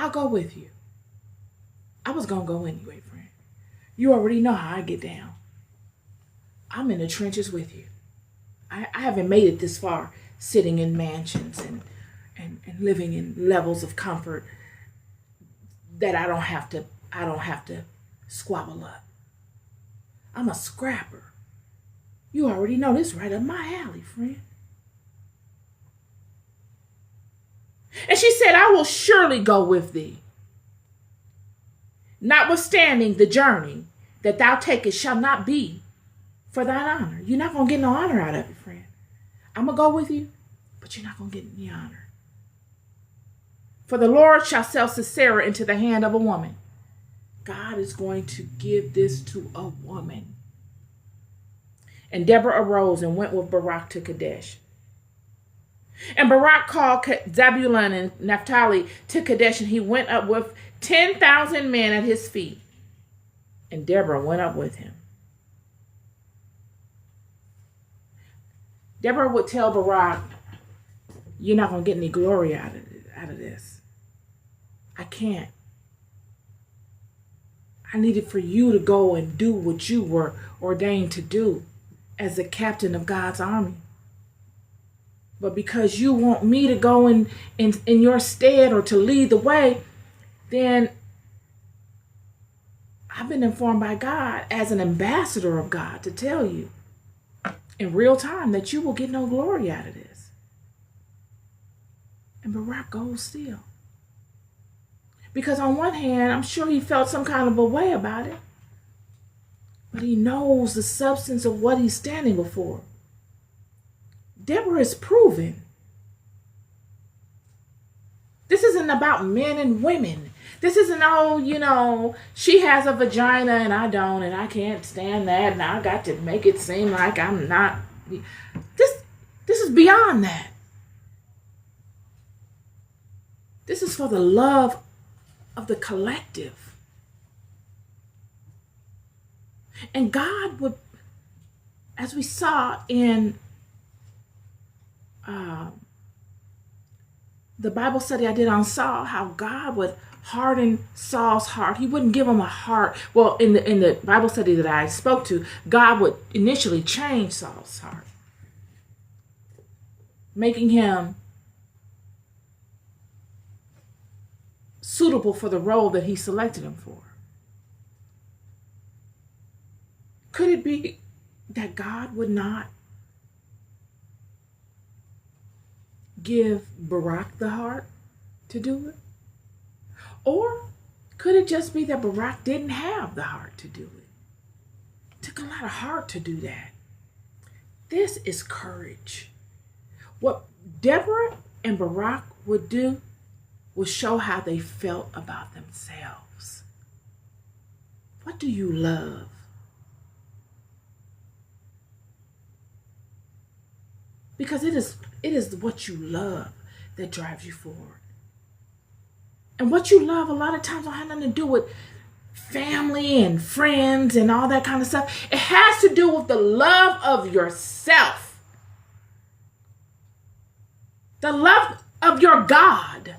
I'll go with you. I was going to go anyway, friend. You already know how I get down. I'm in the trenches with you. I haven't made it this far sitting in mansions and living in levels of comfort that I don't have to squabble up. I'm a scrapper. You already know this right up my alley, friend. And she said, I will surely go with thee. Notwithstanding the journey that thou takest shall not be for thine honor. You're not going to get no honor out of it, friend. I'm going to go with you, but you're not going to get any honor. For the Lord shall sell Sisera into the hand of a woman. God is going to give this to a woman. And Deborah arose and went with Barak to Kadesh. And Barak called Zebulun and Naphtali to Kadesh, and he went up with 10,000 men at his feet. And Deborah went up with him. Deborah would tell Barak, you're not going to get any glory out of this. I can't. I needed for you to go and do what you were ordained to do as the captain of God's army. But because you want me to go in your stead or to lead the way, then I've been informed by God as an ambassador of God to tell you in real time that you will get no glory out of this. And Barak goes still. Because on one hand, I'm sure he felt some kind of a way about it. But he knows the substance of what he's standing before. Deborah is proven. This isn't about men and women. This isn't, she has a vagina and I don't, and I can't stand that, and I got to make it seem like I'm not. This is beyond that. This is for the love of the collective. And God would, as we saw in the Bible study I did on Saul, how God would harden Saul's heart. He wouldn't give him a heart. Well, in the Bible study that I spoke to, God would initially change Saul's heart, making him suitable for the role that he selected him for. Could it be that God would not give Barak the heart to do it? Or could it just be that Barak didn't have the heart to do it? It took a lot of heart to do that. This is courage. What Deborah and Barak would do was show how they felt about themselves. What do you love? Because it is what you love that drives you forward. And what you love a lot of times don't have nothing to do with family and friends and all that kind of stuff. It has to do with the love of yourself. The love of your God.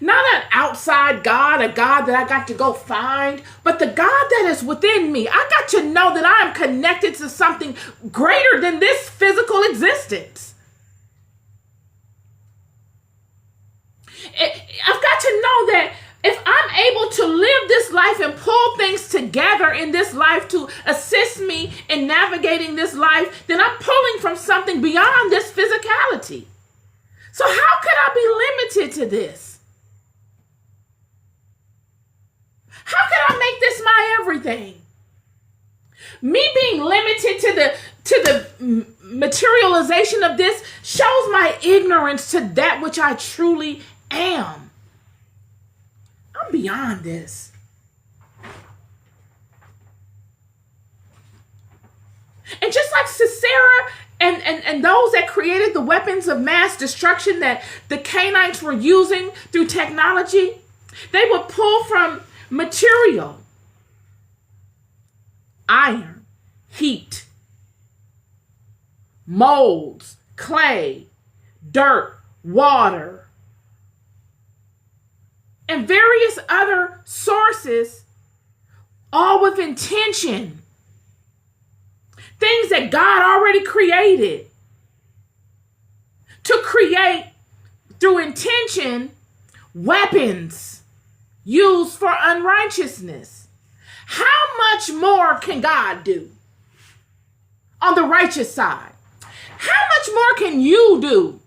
Not an outside God, a God that I got to go find, but the God that is within me. I got to know that I am connected to something greater than this physical existence. I've got to know that if I'm able to live this life and pull things together in this life to assist me in navigating this life, then I'm pulling from something beyond this physicality. So how could I be limited to this? How could I make this my everything? Me being limited to the materialization of this shows my ignorance to that which I truly am. I'm beyond this. And just like Sisera and those that created the weapons of mass destruction that the Canaanites were using through technology, they would pull from material, iron, heat, molds, clay, dirt, water, and various other sources, all with intention. Things that God already created to create through intention weapons used for unrighteousness. How much more can God do on the righteous side? How much more can you do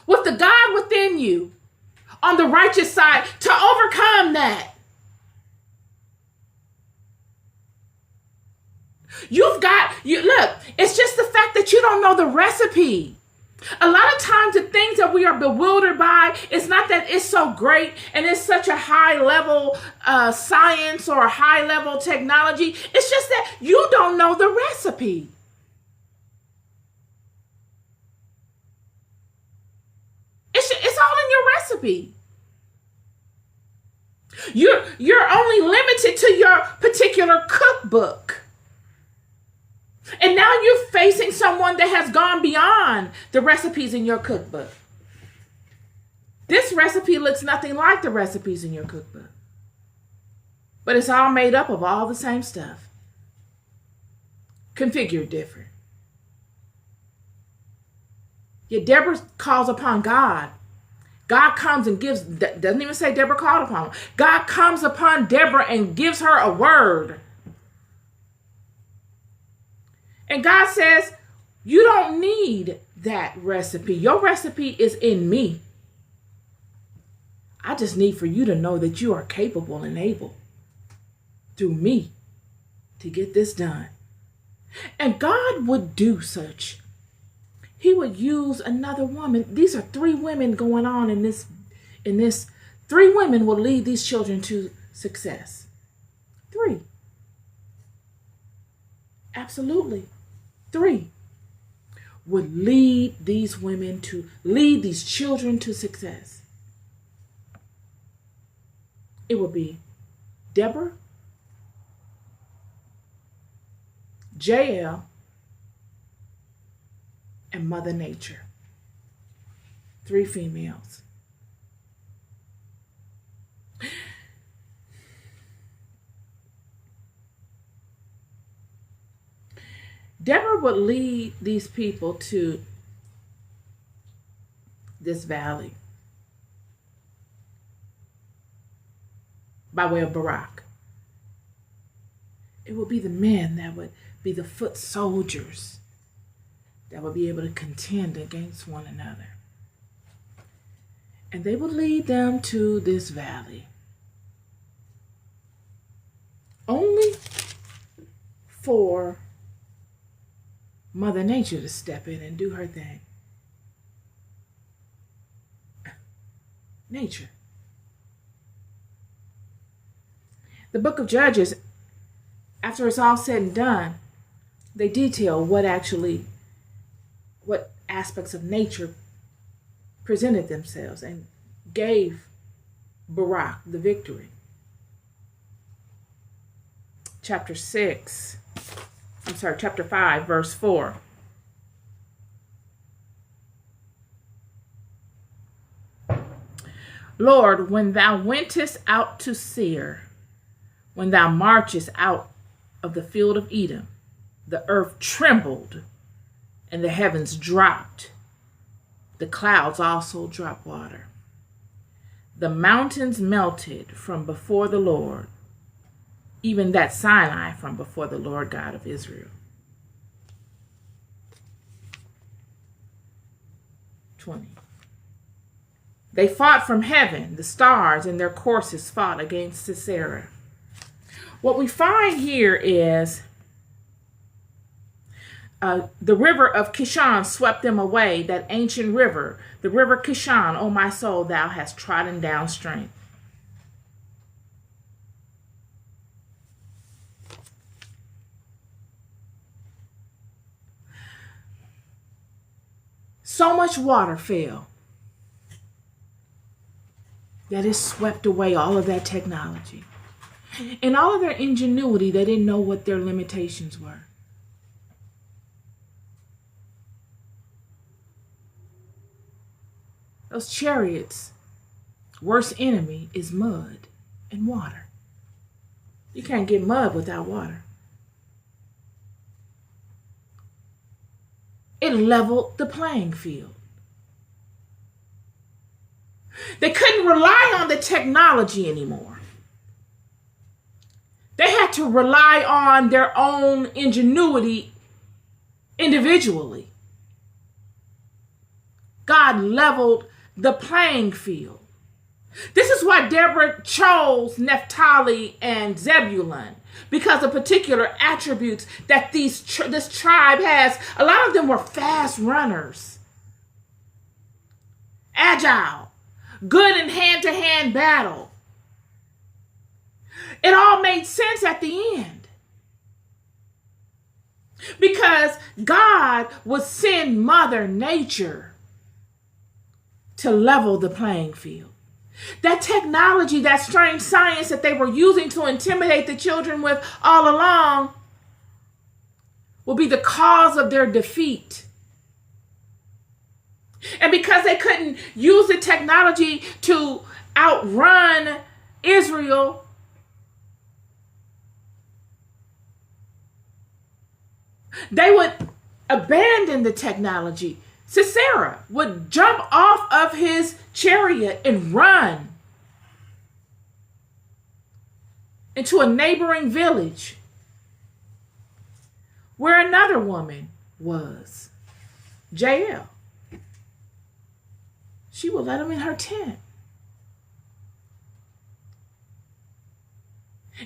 with the God within you on the righteous side to overcome that? Look, it's just the fact that you don't know the recipe. A lot of times the things that we are bewildered by, it's not that it's so great and it's such a high level science or a high level technology. It's just that you don't know the recipe. It's all in your recipe. You're only limited to your particular cookbook. And now you're facing someone that has gone beyond the recipes in your cookbook. This recipe looks nothing like the recipes in your cookbook. But it's all made up of all the same stuff, configured different. Yet Deborah calls upon God. God comes and gives, doesn't even say Deborah called upon him. God comes upon Deborah and gives her a word. And God says, you don't need that recipe. Your recipe is in me. I just need for you to know that you are capable and able through me to get this done. And God would do such. He would use another woman. These are 3 women going on in this. 3 women will lead these children to success. 3. Absolutely. 3 would lead these children to success. It would be Deborah, Jael, and Mother Nature. 3 females. Deborah would lead these people to this valley by way of Barak. It would be the men that would be the foot soldiers that would be able to contend against one another. And they would lead them to this valley. Only for Mother Nature to step in and do her thing. Nature. The book of Judges, after it's all said and done, they detail what aspects of nature presented themselves and gave Barak the victory. Chapter 5, verse 4. Lord, when thou wentest out to Seir, when thou marchest out of the field of Edom, the earth trembled and the heavens dropped. The clouds also dropped water. The mountains melted from before the Lord, even that Sinai from before the Lord God of Israel. 20. They fought from heaven. The stars in their courses fought against Sisera. What we find here is the river of Kishon swept them away, that ancient river. The river Kishon, O my soul, thou hast trodden down strength. So much water fell that it swept away all of that technology. And all of their ingenuity, they didn't know what their limitations were. Those chariots worst enemy is mud and water. You can't get mud without water. It leveled the playing field. They couldn't rely on the technology anymore. They had to rely on their own ingenuity individually. God leveled the playing field. This is why Deborah chose Naphtali and Zebulun, because of particular attributes that this tribe has. A lot of them were fast runners, agile, good in hand-to-hand battle. It all made sense at the end, because God would send Mother Nature to level the playing field. That technology, that strange science that they were using to intimidate the children with all along, will be the cause of their defeat. And because they couldn't use the technology to outrun Israel, they would abandon the technology. Sisera would jump off of his chariot and run into a neighboring village where another woman was, Jael. She would let him in her tent.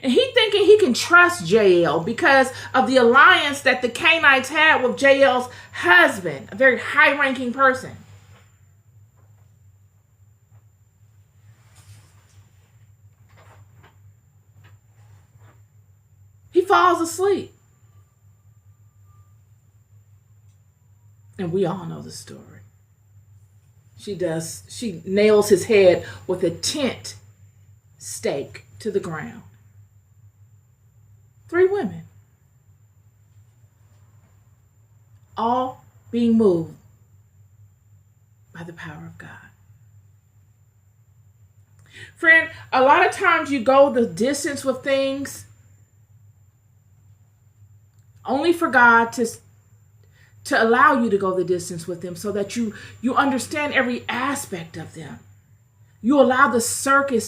And he thinking he can trust Jael because of the alliance that the Canaanites had with Jael's husband, a very high-ranking person. He falls asleep. And we all know the story. She nails his head with a tent stake to the ground. 3 women, all being moved by the power of God. Friend, a lot of times you go the distance with things only for God to allow you to go the distance with them, so that you understand every aspect of them. You allow the circus